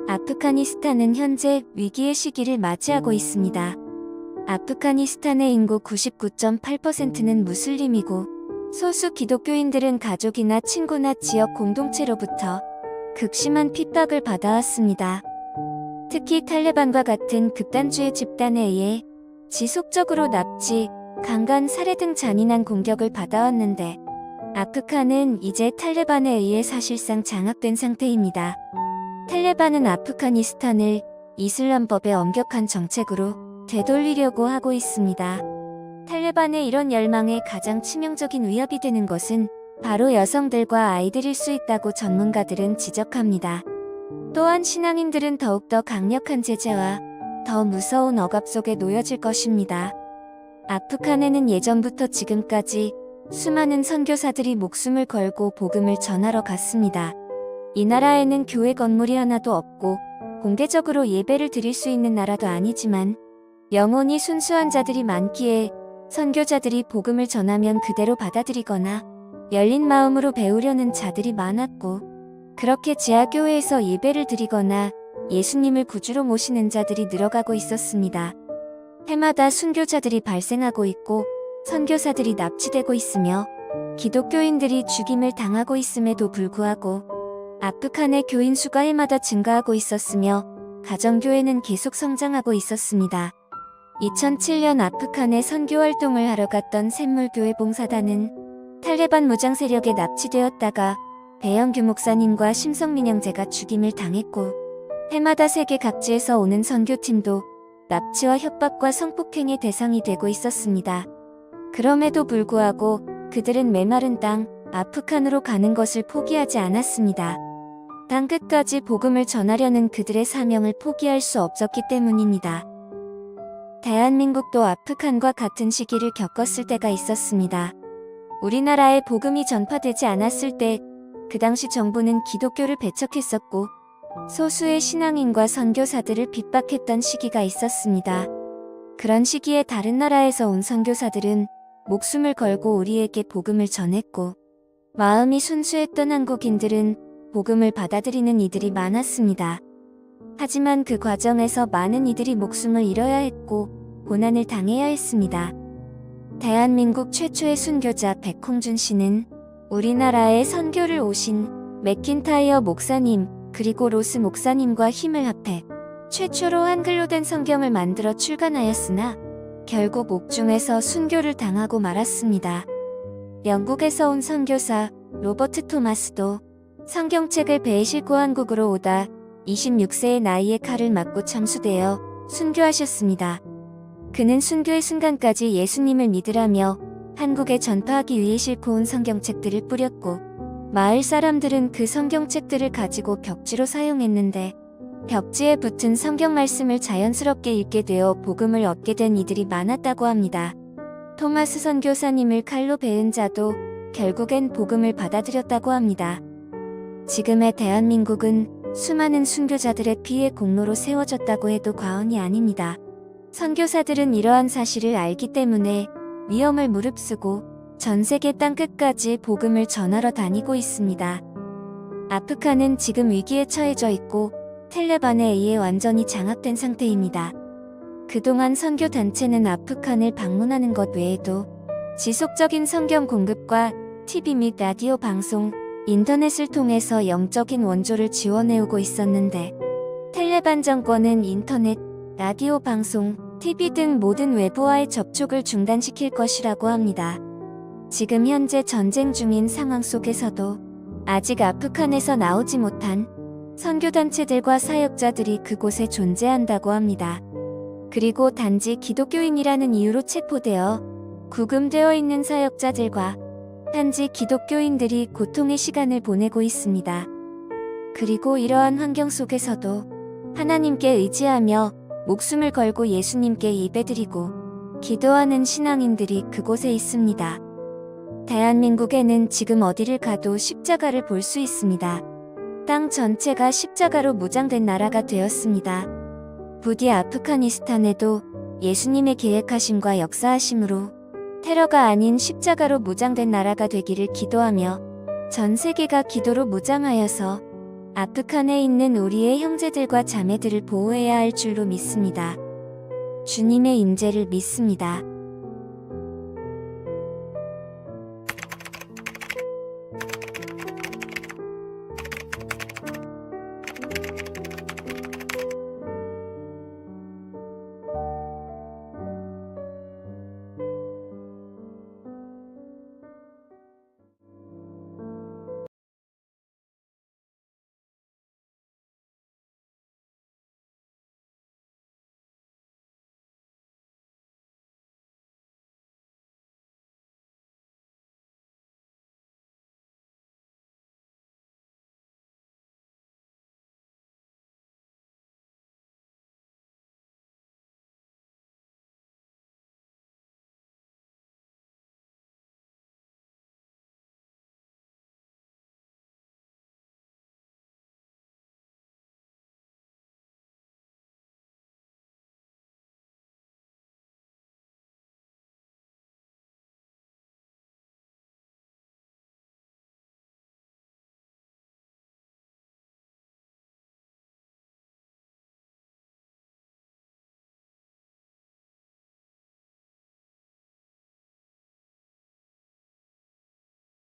아프가니스탄은 현재 위기의 시기를 맞이하고 있습니다. 아프가니스탄의 인구 99.8%는 무슬림이고 소수 기독교인들은 가족이나 친구나 지역 공동체로부터 극심한 핍박을 받아왔습니다. 특히 탈레반과 같은 극단주의 집단에 의해 지속적으로 납치, 강간, 살해 등 잔인한 공격을 받아왔는데 아프간은 이제 탈레반에 의해 사실상 장악된 상태입니다. 탈레반은 아프가니스탄을 이슬람법의 엄격한 정책으로 되돌리려고 하고 있습니다. 탈레반의 이런 열망에 가장 치명적인 위협이 되는 것은 바로 여성들과 아이들일 수 있다고 전문가들은 지적합니다. 또한 신앙인들은 더욱더 강력한 제재와 더 무서운 억압 속에 놓여질 것입니다. 아프간에는 예전부터 지금까지 수많은 선교사들이 목숨을 걸고 복음을 전하러 갔습니다. 이 나라에는 교회 건물이 하나도 없고 공개적으로 예배를 드릴 수 있는 나라도 아니지만 영혼이 순수한 자들이 많기에 선교자들이 복음을 전하면 그대로 받아들이거나 열린 마음으로 배우려는 자들이 많았고 그렇게 지하교회에서 예배를 드리거나 예수님을 구주로 모시는 자들이 늘어가고 있었습니다. 해마다 순교자들이 발생하고 있고 선교사들이 납치되고 있으며 기독교인들이 죽임을 당하고 있음에도 불구하고 아프간의 교인 수가 해마다 증가하고 있었으며 가정교회는 계속 성장하고 있었습니다. 2007년 아프간에 선교활동을 하러 갔던 샘물교회 봉사단은 탈레반 무장 세력에 납치되었다가 배영규 목사님과 심성민 형제가 죽임을 당했고 해마다 세계 각지에서 오는 선교팀도 납치와 협박과 성폭행의 대상이 되고 있었습니다. 그럼에도 불구하고 그들은 메마른 땅 아프간으로 가는 것을 포기하지 않았습니다. 땅 끝까지 복음을 전하려는 그들의 사명을 포기할 수 없었기 때문입니다. 대한민국도 아프간과 같은 시기를 겪었을 때가 있었습니다. 우리나라에 복음이 전파되지 않았을 때 그 당시 정부는 기독교를 배척했었고 소수의 신앙인과 선교사들을 핍박했던 시기가 있었습니다. 그런 시기에 다른 나라에서 온 선교사들은 목숨을 걸고 우리에게 복음을 전했고 마음이 순수했던 한국인들은 복음을 받아들이는 이들이 많았습니다. 하지만 그 과정에서 많은 이들이 목숨을 잃어야 했고 고난을 당해야 했습니다. 대한민국 최초의 순교자 백홍준 씨는 우리나라에 선교를 오신 맥킨타이어 목사님 그리고 로스 목사님과 힘을 합해 최초로 한글로 된 성경을 만들어 출간하였으나 결국 옥중에서 순교를 당하고 말았습니다. 영국에서 온 선교사 로버트 토마스도 성경책을 배에 싣고 한국으로 오다 26세의 나이에 칼을 맞고 참수되어 순교하셨습니다. 그는 순교의 순간까지 예수님을 믿으라며 한국에 전파하기 위해 싣고 온 성경책들을 뿌렸고 마을 사람들은 그 성경책들을 가지고 벽지로 사용했는데 벽지에 붙은 성경 말씀을 자연스럽게 읽게 되어 복음을 얻게 된 이들이 많았다고 합니다. 토마스 선교사님을 칼로 베은 자도 결국엔 복음을 받아들였다고 합니다. 지금의 대한민국은 수많은 순교자들의 피의 공로로 세워졌다고 해도 과언이 아닙니다. 선교사들은 이러한 사실을 알기 때문에 위험을 무릅쓰고 전 세계 땅끝까지 복음을 전하러 다니고 있습니다. 아프간은 지금 위기에 처해져 있고 탈레반에 의해 완전히 장악된 상태입니다. 그동안 선교단체는 아프간을 방문하는 것 외에도 지속적인 성경 공급과 TV 및 라디오 방송, 인터넷을 통해서 영적인 원조를 지원해오고 있었는데 탈레반 정권은 인터넷, 라디오 방송, TV 등 모든 외부와의 접촉을 중단시킬 것이라고 합니다. 지금 현재 전쟁 중인 상황 속에서도 아직 아프간에서 나오지 못한 선교단체들과 사역자들이 그곳에 존재한다고 합니다. 그리고 단지 기독교인이라는 이유로 체포되어 구금되어 있는 사역자들과 단지 기독교인들이 고통의 시간을 보내고 있습니다. 그리고 이러한 환경 속에서도 하나님께 의지하며 목숨을 걸고 예수님께 예배드리고 기도하는 신앙인들이 그곳에 있습니다. 대한민국에는 지금 어디를 가도 십자가를 볼 수 있습니다. 땅 전체가 십자가로 무장된 나라가 되었습니다. 부디 아프가니스탄에도 예수님의 계획하심과 역사하심으로 테러가 아닌 십자가로 무장된 나라가 되기를 기도하며 전 세계가 기도로 무장하여서 아프간에 있는 우리의 형제들과 자매들을 보호해야 할 줄로 믿습니다. 주님의 임재를 믿습니다.